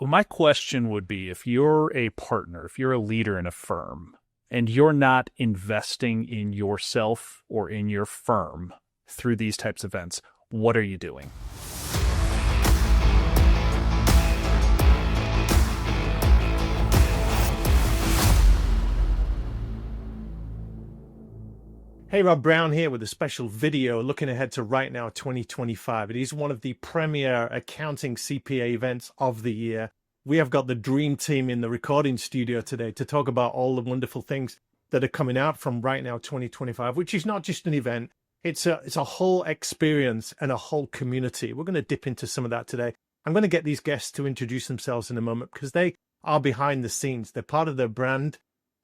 Well, my question would be, if you're a partner, if you're a leader in a firm, and you're not investing in yourself or in your firm through these types of events, what are you doing? Hey, Rob Brown here with a special video looking ahead to RightNOW 2025. It is one of the premier accounting CPA events of the year. We have got the dream team in the recording studio today to talk about all the wonderful things that are coming out from RightNOW 2025, which is not just an event. It's a whole experience and a whole community. We're going to dip into some of that today. I'm going to get these guests to introduce themselves in a moment because they are behind the scenes. They're part of their brand.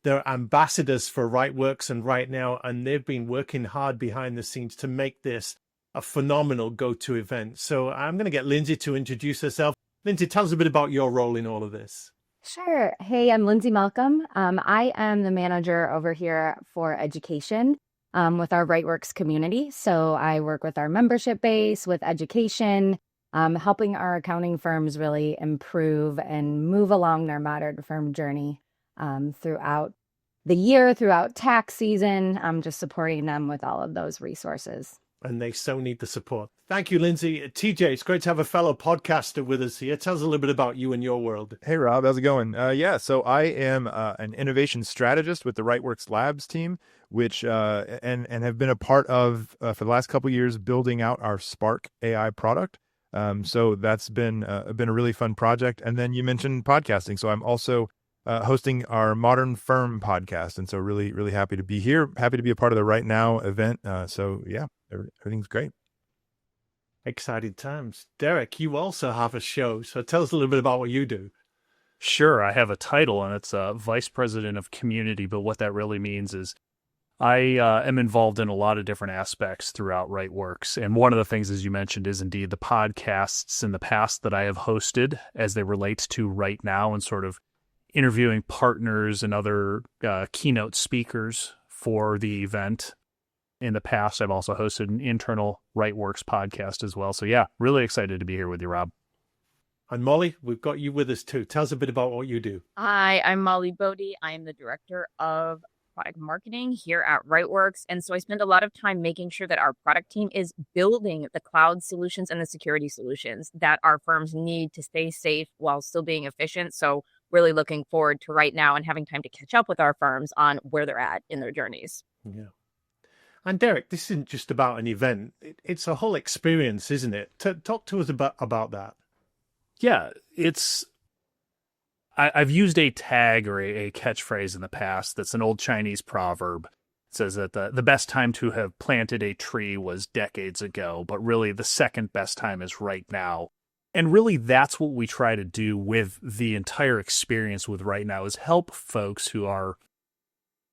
They're ambassadors for Rightworks and RightNOW, and they've been working hard behind the scenes to make this a phenomenal go-to event. So I'm going to get Lindsay to introduce herself. Lindsay, tell us a bit about your role in all of this. Sure. Hey, I'm Lindsay Malcolm. I am the manager over here for education with our Rightworks community. So I work with our membership base, with education, helping our accounting firms really improve and move along their modern firm journey throughout the year, throughout tax season, just supporting them with all of those resources. And they so need the support. Thank you, Lindsay. TJ, it's great to have a fellow podcaster with us here. Tell us a little bit about you and your world. Hey, Rob, how's it going? So I am an innovation strategist with the Rightworks Labs team, which and have been a part of for the last couple of years building out our Spark AI product. So that's been a really fun project. And then you mentioned podcasting, so I'm also hosting our Modern Firm podcast. And so really, really happy to be here. Happy to be a part of the RightNOW event. So yeah, everything's great. Exciting times. Derek, you also have a show. So tell us a little bit about what you do. Sure, I have a title, and it's Vice President of Community, but what that really means is I am involved in a lot of different aspects throughout Rightworks. And one of the things, as you mentioned, is indeed the podcasts in the past that I have hosted as they relate to RightNOW and sort of interviewing partners and other keynote speakers for the event. In the past, I've also hosted an internal Rightworks podcast as well. So yeah, really excited to be here with you, Rob. And Molly, we've got you with us too. Tell us a bit about what you do. Hi, I'm Molly Boddy. I am the director of product marketing here at Rightworks. And so I spend a lot of time making sure that our product team is building the cloud solutions and the security solutions that our firms need to stay safe while still being efficient. So really looking forward to RightNOW and having time to catch up with our firms on where they're at in their journeys. Yeah. And Derek, this isn't just about an event. It's a whole experience, isn't it? Talk to us about that. Yeah, I've used a tag or a catchphrase in the past that's an old Chinese proverb. It says that the best time to have planted a tree was decades ago, but really the second best time is right now. And really that's what we try to do with the entire experience with RightNOW, is help folks who are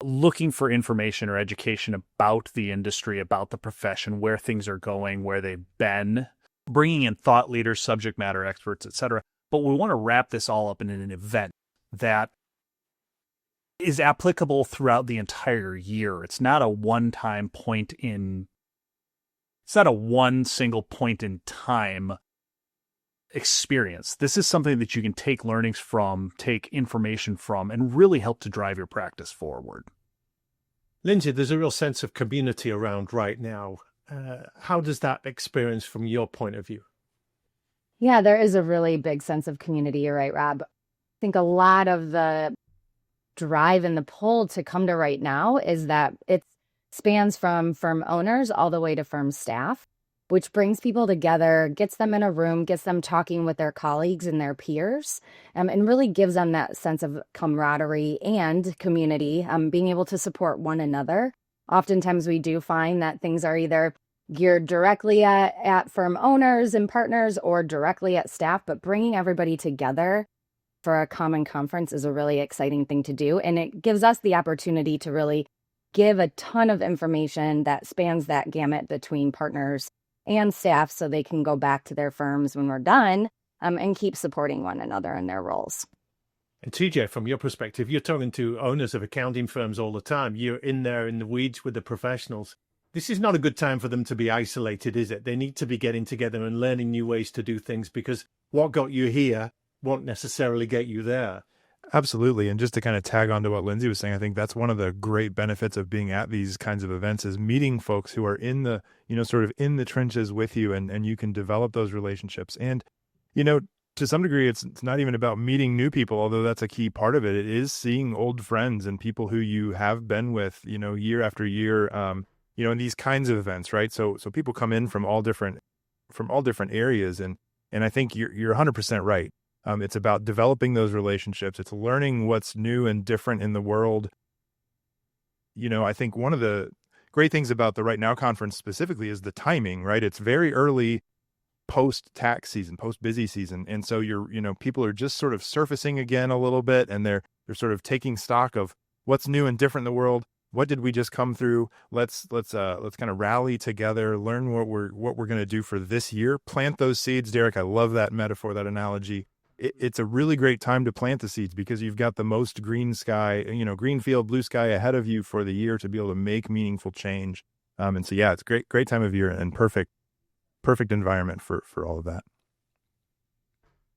looking for information or education about the industry, about the profession, where things are going, where they've been, bringing in thought leaders, subject matter experts, etc. But we want to wrap this all up in an event that is applicable throughout the entire year. It's not a one-time point in, it's not a one single point in time experience. This is something that you can take learnings from, take information from, and really help to drive your practice forward. Lindsay, there's a real sense of community around RightNOW. How does that experience from your point of view? Yeah, there is a really big sense of community. You're right, Rob. I think a lot of the drive and the pull to come to RightNOW is that it spans from firm owners all the way to firm staff, which brings people together, gets them in a room, gets them talking with their colleagues and their peers, and really gives them that sense of camaraderie and community, being able to support one another. Oftentimes we do find that things are either geared directly at firm owners and partners or directly at staff, but bringing everybody together for a common conference is a really exciting thing to do. And it gives us the opportunity to really give a ton of information that spans that gamut between partners and staff so they can go back to their firms when we're done and keep supporting one another in their roles. And TJ, from your perspective, you're talking to owners of accounting firms all the time. You're in there in the weeds with the professionals. This is not a good time for them to be isolated, is it? They need to be getting together and learning new ways to do things, because what got you here won't necessarily get you there. Absolutely. And just to kind of tag on to what Lindsay was saying, I think that's one of the great benefits of being at these kinds of events is meeting folks who are in the, sort of in the trenches with you, and you can develop those relationships. And, to some degree, it's not even about meeting new people, although that's a key part of it. It is seeing old friends and people who you have been with, year after year, in these kinds of events, right? So people come in from all different areas. And I think you're 100% right. It's about developing those relationships. It's learning what's new and different in the world. I think one of the great things about the Right Now conference specifically is the timing, right? It's very early post-tax season, post-busy season. And so people are just sort of surfacing again a little bit, and they're sort of taking stock of what's new and different in the world. What did we just come through? Let's kind of rally together, learn what we're going to do for this year, plant those seeds. Derek, I love that metaphor, that analogy. It's a really great time to plant the seeds because you've got the most green sky, green field, blue sky ahead of you for the year to be able to make meaningful change. And so, yeah, it's great time of year and perfect environment for all of that.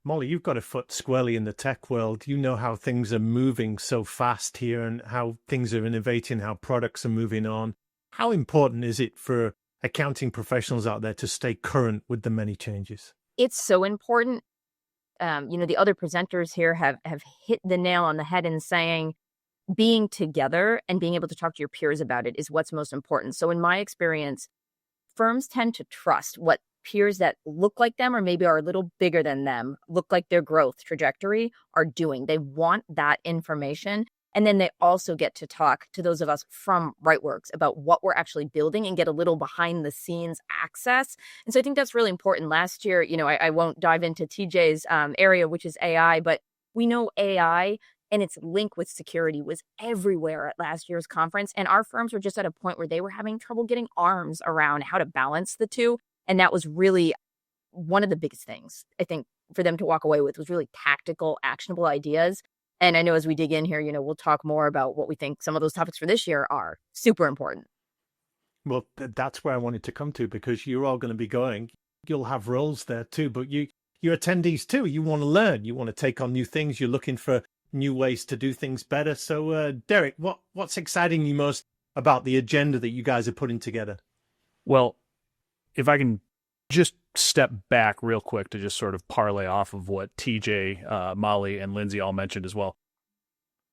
Molly, you've got a foot squarely in the tech world. You know how things are moving so fast here and how things are innovating, how products are moving on. How important is it for accounting professionals out there to stay current with the many changes? It's so important. The other presenters here have hit the nail on the head in saying being together and being able to talk to your peers about it is what's most important. So in my experience, firms tend to trust what peers that look like them or maybe are a little bigger than them, look like their growth trajectory, are doing. They want that information. And then they also get to talk to those of us from Rightworks about what we're actually building and get a little behind the scenes access. And so I think that's really important. Last year, I won't dive into TJ's area, which is AI, but we know AI and its link with security was everywhere at last year's conference. And our firms were just at a point where they were having trouble getting arms around how to balance the two. And that was really one of the biggest things, I think, for them to walk away with was really tactical, actionable ideas. And I know as we dig in here, we'll talk more about what we think some of those topics for this year are super important. Well, that's where I wanted to come to, because you're all going to be going. You'll have roles there too, but you're attendees too. You want to learn. You want to take on new things. You're looking for new ways to do things better. So, Derek, what's exciting you most about the agenda that you guys are putting together? Well, if I can just step back real quick to just sort of parlay off of what TJ, Molly, and Lindsay all mentioned as well.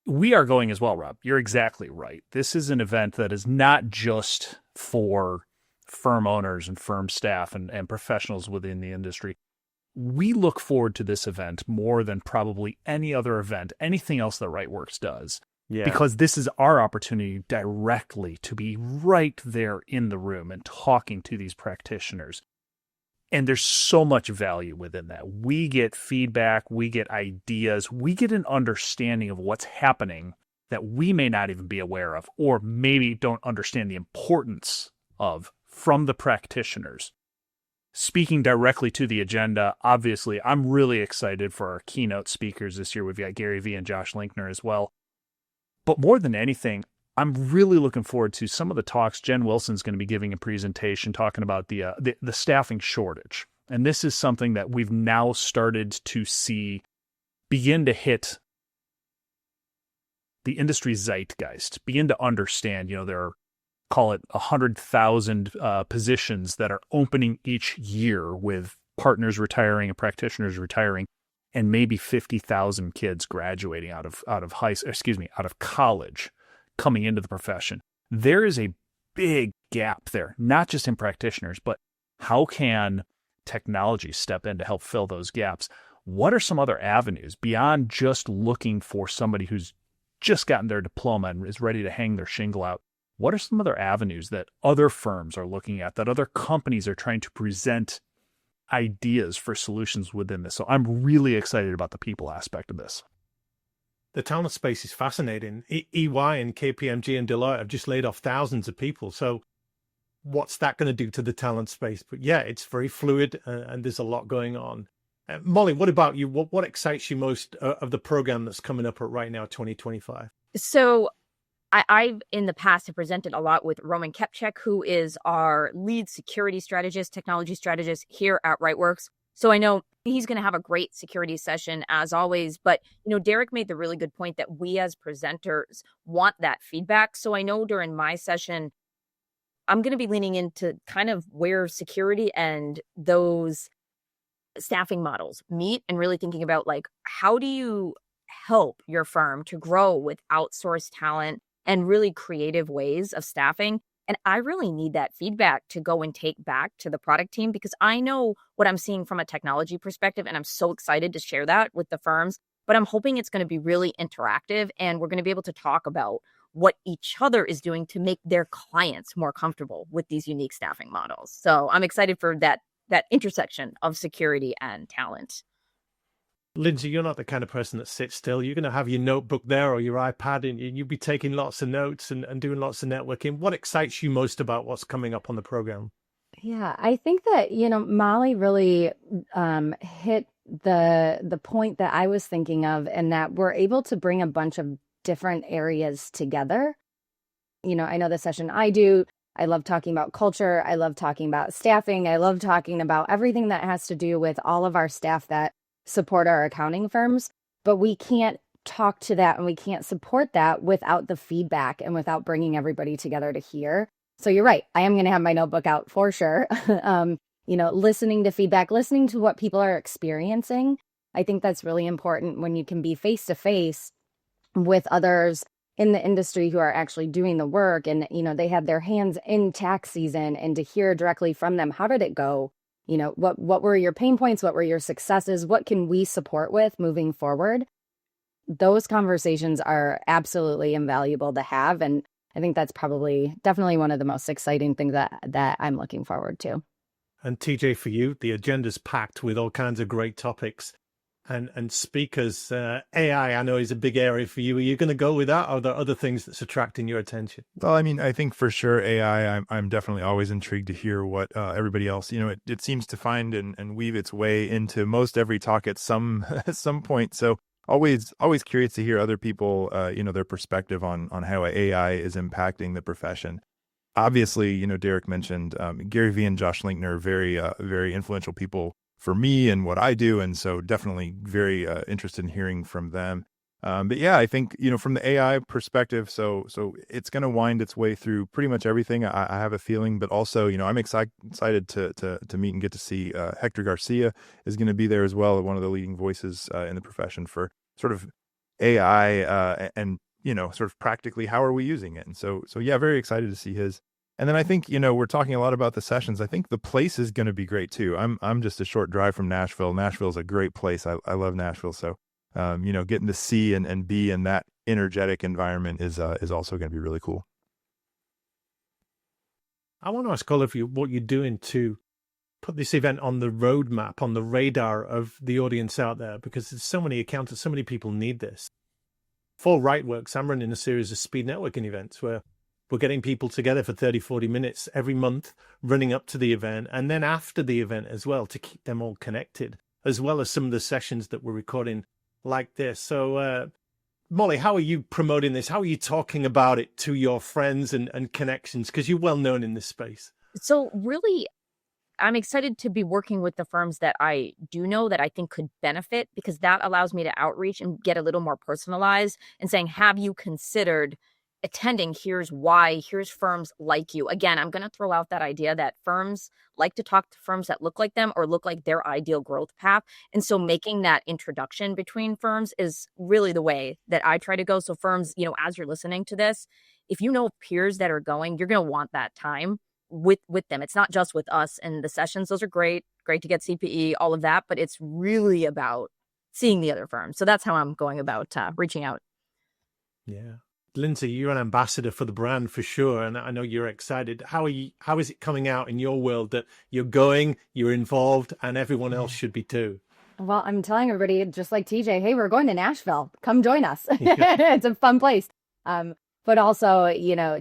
We are going as well, Rob. You're exactly right. This is an event that is not just for firm owners and firm staff and professionals within the industry. We look forward to this event more than probably any other event, anything else that Rightworks does. Yeah. Because this is our opportunity directly to be right there in the room and talking to these practitioners. And there's so much value within that. We get feedback, we get ideas, we get an understanding of what's happening that we may not even be aware of, or maybe don't understand the importance of from the practitioners. Speaking directly to the agenda, obviously, I'm really excited for our keynote speakers this year. We've got Gary Vee and Josh Linkner as well. But more than anything, I'm really looking forward to some of the talks. Jen Wilson's going to be giving a presentation talking about the staffing shortage. And this is something that we've now started to see begin to hit the industry zeitgeist, begin to understand, there are, call it 100,000 positions that are opening each year with partners retiring and practitioners retiring, and maybe 50,000 kids graduating out of college, coming into the profession. There is a big gap there, not just in practitioners, but how can technology step in to help fill those gaps? What are some other avenues beyond just looking for somebody who's just gotten their diploma and is ready to hang their shingle out? What are some other avenues that other firms are looking at, that other companies are trying to present ideas for solutions within this? So I'm really excited about the people aspect of this. The talent space is fascinating. EY and KPMG and Deloitte have just laid off thousands of people. So what's that going to do to the talent space? But yeah, it's very fluid and there's a lot going on. Molly, what about you? What excites you most of the program that's coming up at RightNow 2025? So I've in the past have presented a lot with Roman Kepchek, who is our lead security strategist, technology strategist here at Rightworks. So I know he's going to have a great security session as always, but Derek made the really good point that we as presenters want that feedback. So I know during my session, I'm going to be leaning into kind of where security and those staffing models meet, and really thinking about like, how do you help your firm to grow with outsourced talent and really creative ways of staffing? And I really need that feedback to go and take back to the product team, because I know what I'm seeing from a technology perspective, and I'm so excited to share that with the firms. But I'm hoping it's going to be really interactive, and we're going to be able to talk about what each other is doing to make their clients more comfortable with these unique staffing models. So I'm excited for that intersection of security and talent. Lindsay, you're not the kind of person that sits still. You're going to have your notebook there or your iPad, and you'll be taking lots of notes and doing lots of networking. What excites you most about what's coming up on the program? Yeah, I think that, Molly really hit the point that I was thinking of, and that we're able to bring a bunch of different areas together. I know the session I do, I love talking about culture. I love talking about staffing. I love talking about everything that has to do with all of our staff that support our accounting firms, but we can't talk to that and we can't support that without the feedback and without bringing everybody together to hear. So you're right. I am going to have my notebook out for sure. Listening to feedback, listening to what people are experiencing. I think that's really important when you can be face to face with others in the industry who are actually doing the work, and, they have their hands in tax season, and to hear directly from them, how did it go? What were your pain points? What were your successes? What can we support with moving forward? Those conversations are absolutely invaluable to have. And I think that's definitely one of the most exciting things that I'm looking forward to. And TJ, for you, the agenda's packed with all kinds of great topics and speakers. AI, I know, is a big area for you. Are you going to go with that, or are there other things that's attracting your attention? Well, I mean, I think for sure AI, I'm definitely always intrigued to hear what everybody else, it seems to find and weave its way into most every talk at some at some point. So always curious to hear other people, their perspective on how AI is impacting the profession. Obviously, Derek mentioned Gary Vee and Josh Linkner, very influential people for me and what I do. And so definitely very interested in hearing from them. But yeah, I think, from the AI perspective, so it's going to wind its way through pretty much everything. I have a feeling, but also, I'm excited to meet and get to see Hector Garcia is going to be there as well, one of the leading voices in the profession for sort of AI and, sort of practically how are we using it. And so yeah, very excited to see his. And then I think, we're talking a lot about the sessions. I think the place is going to be great too. I'm just a short drive from Nashville. Nashville's a great place. I love Nashville. So, getting to see and be in that energetic environment is also going to be really cool. I want to ask all of you what you're doing to put this event on the roadmap, on the radar of the audience out there, because there's so many accountants, so many people need this. For Rightworks, I'm running a series of speed networking events where we're getting people together for 30, 40 minutes every month, running up to the event, and then after the event as well, to keep them all connected, as well as some of the sessions that we're recording like this. So, Molly, how are you promoting this? How are you talking about it to your friends and connections? Because you're well known in this space. So really, I'm excited to be working with the firms that I do know that I think could benefit, because that allows me to outreach and get a little more personalized and saying, have you considered attending? Here's why. Here's firms like you. Again, I'm going to throw out that idea that firms like to talk to firms that look like them or look like their ideal growth path. And so making that introduction between firms is really the way that I try to go. So firms, as you're listening to this, if you know peers that are going, you're going to want that time with them. It's not just with us and the sessions. Those are great to get CPE, all of that, but it's really about seeing the other firms. So that's how I'm going about reaching out. Yeah. Lindsay, you're an ambassador for the brand for sure, and I know you're excited. How is it coming out in your world that you're going, you're involved, and everyone else should be too? Well, I'm telling everybody, just like TJ, hey, we're going to Nashville. Come join us. Yeah. It's a fun place. But also,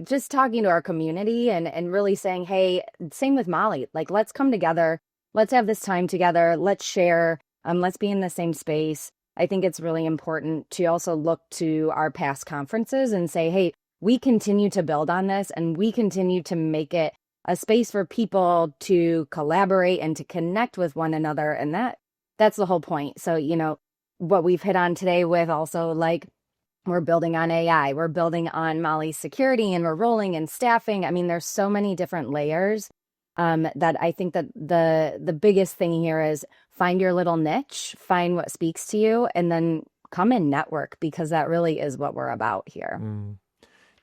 just talking to our community and really saying, hey, same with Molly, like, let's come together. Let's have this time together. Let's share. Let's be in the same space. I think it's really important to also look to our past conferences and say, hey, we continue to build on this and we continue to make it a space for people to collaborate and to connect with one another. And that's the whole point. So, what we've hit on today with also like we're building on AI, we're building on Molly's security, and we're rolling in staffing. I mean, there's so many different layers that I think that the biggest thing here is find your little niche, find what speaks to you, and then come and network, because that really is what we're about here.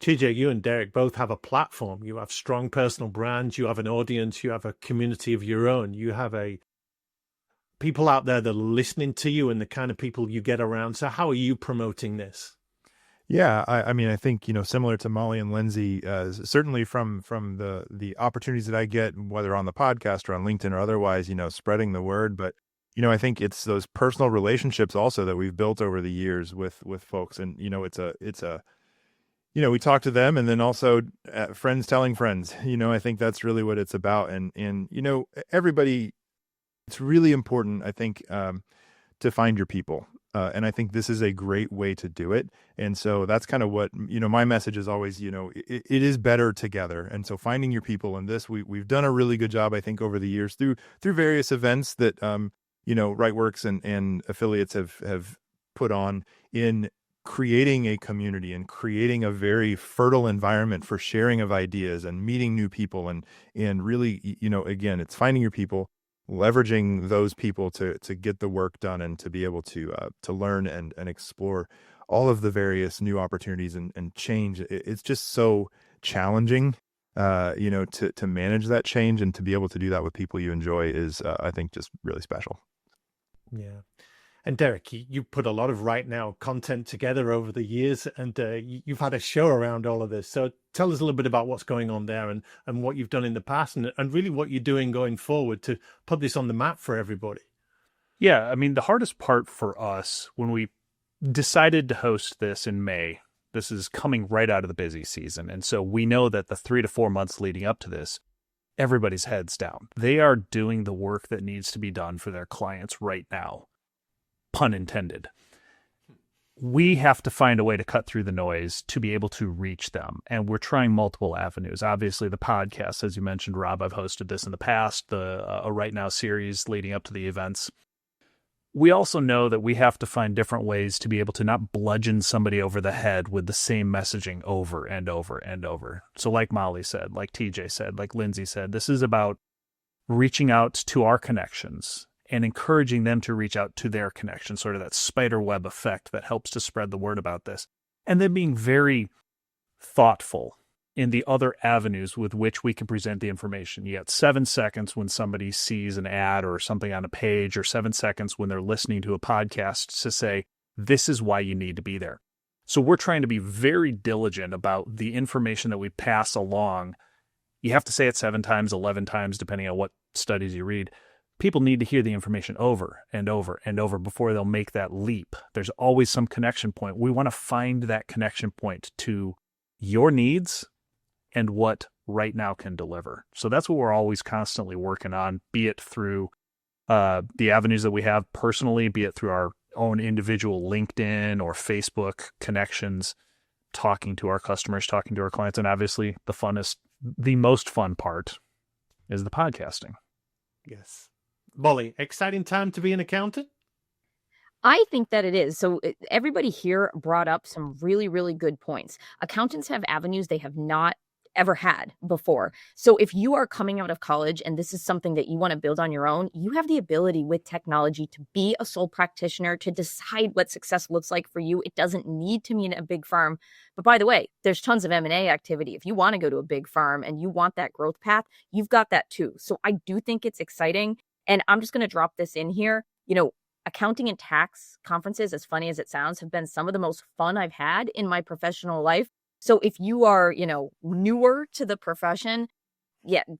TJ, you and Derek both have a platform. You have strong personal brands. You have an audience. You have a community of your own. You have people out there that are listening to you and the kind of people you get around. So how are you promoting this? Yeah, I mean, I think, similar to Molly and Lindsay, certainly from the opportunities that I get, whether on the podcast or on LinkedIn or otherwise, spreading the word. But, I think it's those personal relationships also that we've built over the years with folks. And, we talk to them, and then also friends telling friends. I think that's really what it's about. And everybody, it's really important, I think, to find your people. And I think this is a great way to do it. And so that's kind of what, my message is always, it is better together. And so finding your people in this, we've done a really good job, I think, over the years through various events that, RightWorks and affiliates have put on in creating a community and creating a very fertile environment for sharing of ideas and meeting new people. And really, again, it's finding your people, leveraging those people to get the work done and to be able to learn and explore all of the various new opportunities and change. It's just so challenging, to manage that change, and to be able to do that with people you enjoy is, I think, just really special. Yeah. And Derek, you put a lot of Right Now content together over the years, and you've had a show around all of this. So tell us a little bit about what's going on there and what you've done in the past, and really what you're doing going forward to put this on the map for everybody. Yeah, I mean, the hardest part for us when we decided to host this in May, this is coming right out of the busy season. And so we know that the 3 to 4 months leading up to this, everybody's heads down. They are doing the work that needs to be done for their clients right now. Pun intended. We have to find a way to cut through the noise to be able to reach them. And we're trying multiple avenues. Obviously, the podcast, as you mentioned, Rob, I've hosted this in the past, a Right Now series leading up to the events. We also know that we have to find different ways to be able to not bludgeon somebody over the head with the same messaging over and over and over. So like Molly said, like TJ said, like Lindsay said, this is about reaching out to our connections and encouraging them to reach out to their connection, sort of that spider web effect that helps to spread the word about this. And then being very thoughtful in the other avenues with which we can present the information. You got 7 seconds when somebody sees an ad or something on a page, or 7 seconds when they're listening to a podcast to say, this is why you need to be there. So we're trying to be very diligent about the information that we pass along. You have to say it 7 times, 11 times, depending on what studies you read. People need to hear the information over and over and over before they'll make that leap. There's always some connection point. We want to find that connection point to your needs and what Right Now can deliver. So that's what we're always constantly working on, be it through the avenues that we have personally, be it through our own individual LinkedIn or Facebook connections, talking to our customers, talking to our clients. And obviously the most fun part is the podcasting. Yes. Molly, exciting time to be an accountant? I think that it is. So everybody here brought up some really, really good points. Accountants have avenues they have not ever had before. So if you are coming out of college and this is something that you want to build on your own, you have the ability with technology to be a sole practitioner, to decide what success looks like for you. It doesn't need to mean a big firm. But by the way, there's tons of M&A activity. If you want to go to a big firm and you want that growth path, you've got that too. So I do think it's exciting. And I'm just going to drop this in here. Accounting and tax conferences, as funny as it sounds, have been some of the most fun I've had in my professional life. So if you are, newer to the profession,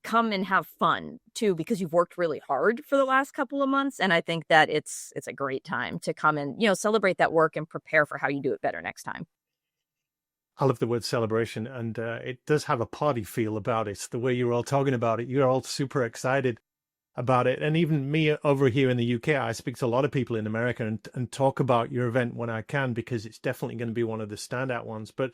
come and have fun too, because you've worked really hard for the last couple of months. And I think that it's a great time to come and, celebrate that work and prepare for how you do it better next time. I love the word celebration, and it does have a party feel about it. The way you're all talking about it, you're all super excited about it. And even me over here in the UK, I speak to a lot of people in America and talk about your event when I can, because it's definitely going to be one of the standout ones. But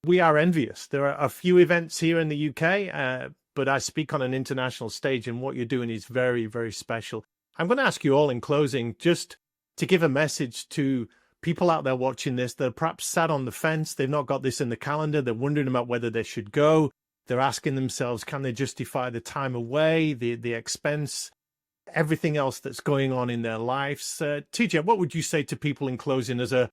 we are envious. There are a few events here in the UK. but I speak on an international stage, and what you're doing is very, very special. I'm going to ask you all in closing, just to give a message to people out there watching this that are perhaps sat on the fence. They've not got this in the calendar. They're wondering about whether they should go. They're asking themselves, can they justify the time away, the expense, everything else that's going on in their lives? TJ, what would you say to people in closing as a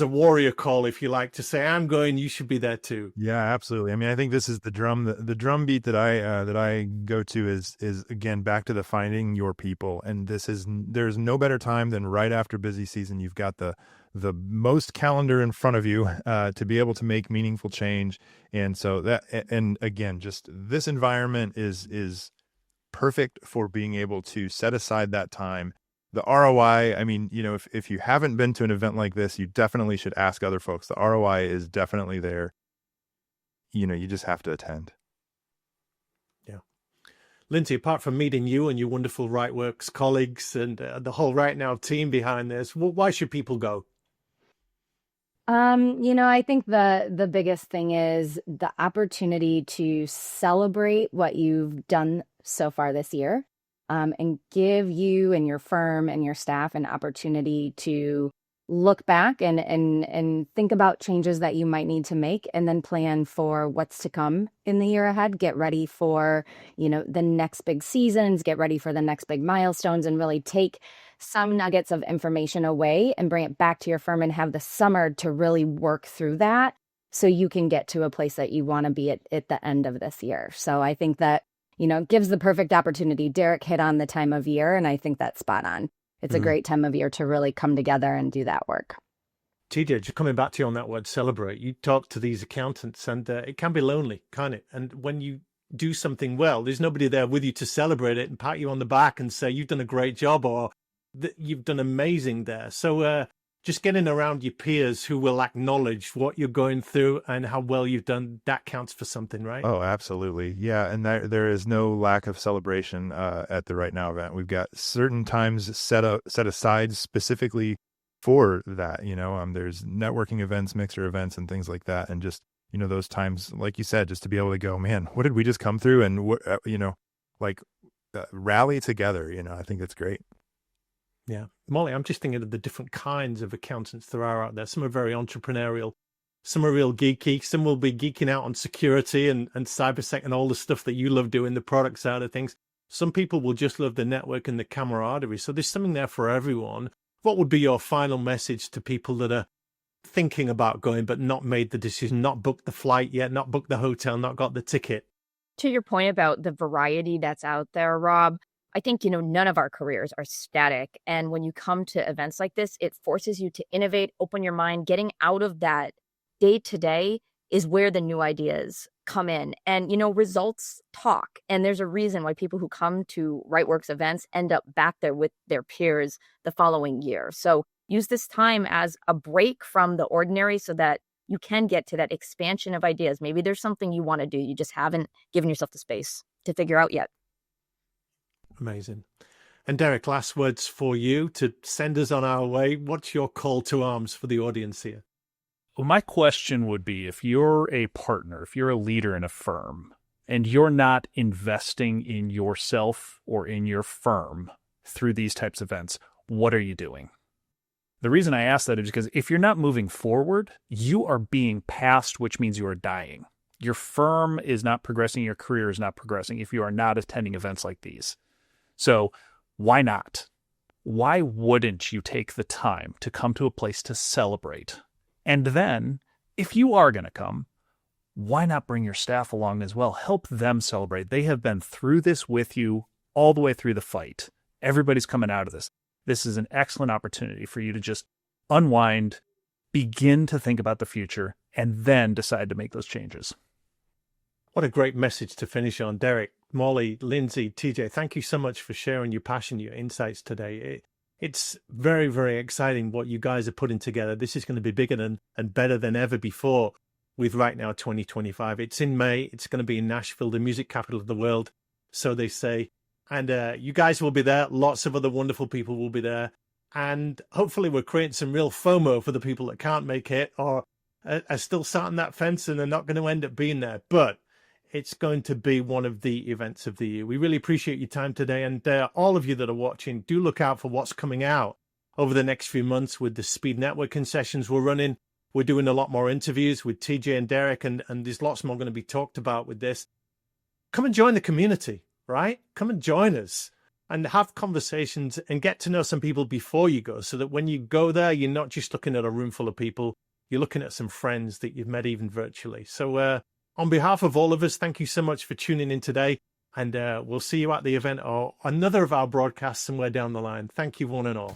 warrior call, if you like, to say, I'm going, you should be there too? Yeah, absolutely. I mean, I think this is the drum beat that I go to is again back to the finding your people. And there's no better time than right after busy season. You've got the most calendar in front of you to be able to make meaningful change. And so and again, just this environment is perfect for being able to set aside that time. The ROI, I mean, if you haven't been to an event like this, you definitely should ask other folks. The ROI is definitely there. You just have to attend. Yeah. Lindsay, apart from meeting you and your wonderful RightWorks colleagues and the whole RightNow team behind this, why should people go? I think the biggest thing is the opportunity to celebrate what you've done so far this year, and give you and your firm and your staff an opportunity to look back and think about changes that you might need to make, and then plan for what's to come in the year ahead. Get ready for, the next big seasons, get ready for the next big milestones, and really take some nuggets of information away and bring it back to your firm and have the summer to really work through that so you can get to a place that you want to be at the end of this year. So I think that, gives the perfect opportunity. Derek hit on the time of year, and I think that's spot on. It's a great time of year to really come together and do that work. TJ, just coming back to you on that word, celebrate. You talk to these accountants, and it can be lonely, can't it? And when you do something well, there's nobody there with you to celebrate it and pat you on the back and say, you've done a great job, or you've done amazing there. So just getting around your peers who will acknowledge what you're going through and how well you've done, that counts for something, right? Oh, absolutely. Yeah. And there is no lack of celebration at the Right Now event. We've got certain times set aside specifically for that. There's networking events, mixer events, and things like that. And just, those times, like you said, just to be able to go, man, what did we just come through? And rally together. I think that's great. Yeah. Molly, I'm just thinking of the different kinds of accountants there are out there. Some are very entrepreneurial. Some are real geeky. Some will be geeking out on security and cybersec and all the stuff that you love doing, the product side of things. Some people will just love the network and the camaraderie. So there's something there for everyone. What would be your final message to people that are thinking about going but not made the decision, not booked the flight yet, not booked the hotel, not got the ticket? To your point about the variety that's out there, Rob, I think, none of our careers are static. And when you come to events like this, it forces you to innovate, open your mind. Getting out of that day to day is where the new ideas come in. And, results talk. And there's a reason why people who come to RightWorks events end up back there with their peers the following year. So use this time as a break from the ordinary so that you can get to that expansion of ideas. Maybe there's something you want to do. You just haven't given yourself the space to figure out yet. Amazing. And Derek, last words for you to send us on our way. What's your call to arms for the audience here? Well, my question would be, if you're a partner, if you're a leader in a firm, and you're not investing in yourself or in your firm through these types of events, what are you doing? The reason I ask that is because if you're not moving forward, you are being passed, which means you are dying. Your firm is not progressing, your career is not progressing if you are not attending events like these. So why not? Why wouldn't you take the time to come to a place to celebrate? And then, if you are going to come, why not bring your staff along as well? Help them celebrate. They have been through this with you all the way through the fight. Everybody's coming out of this. This is an excellent opportunity for you to just unwind, begin to think about the future, and then decide to make those changes. What a great message to finish on. Derek, Molly, Lindsay, TJ, thank you so much for sharing your passion, your insights today. It's very, very exciting what you guys are putting together. This is going to be bigger and better than ever before with RightNow 2025. It's in May. It's going to be in Nashville, the music capital of the world, so they say. And you guys will be there. Lots of other wonderful people will be there. And hopefully we're creating some real FOMO for the people that can't make it or are still sat on that fence and are not going to end up being there. But it's going to be one of the events of the year. We really appreciate your time today. And all of you that are watching, do look out for what's coming out over the next few months with the speed networking sessions we're running. We're doing a lot more interviews with TJ and Derek, and there's lots more going to be talked about with this. Come and join the community, right? Come and join us and have conversations and get to know some people before you go, so that when you go there, you're not just looking at a room full of people, you're looking at some friends that you've met even virtually. So on behalf of all of us, thank you so much for tuning in today, and we'll see you at the event or another of our broadcasts somewhere down the line. Thank you, one and all.